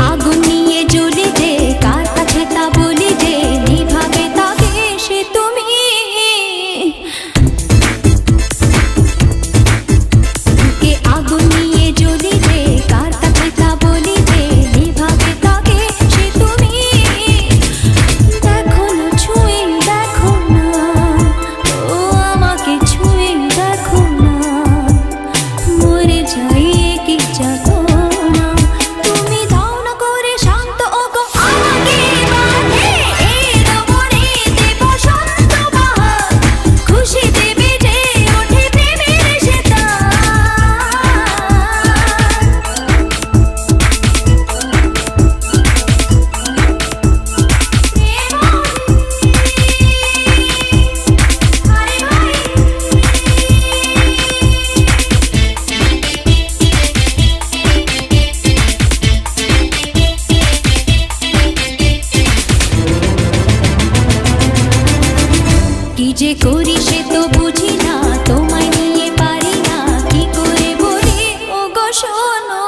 আগুন নিয়ে জ্বলে যে কার কাছে তা বলি যে নিভাবে তাকে সে তুমি। বুকে আগুন নিয়ে জ্বলে যে কার কাছে তা বলি যে নিভাবে তাকে সে তুমি। দেখো না ছুঁয়ে দেখো না, ও আমাকে ছুঁয়ে দেখো না, মরে যাই কি যাতো না। তুমি দাও না করে শান্ত ওগো আমাকে বাঁধে, এই রমণীতে বসন্ত বাহার, খুশিতে বেজে ওঠে প্রেমের সেতার। কি যে করি সে তো বুঝি না, তোমায় নিয়ে পারি না, কি করে বলি ওগো শোনো।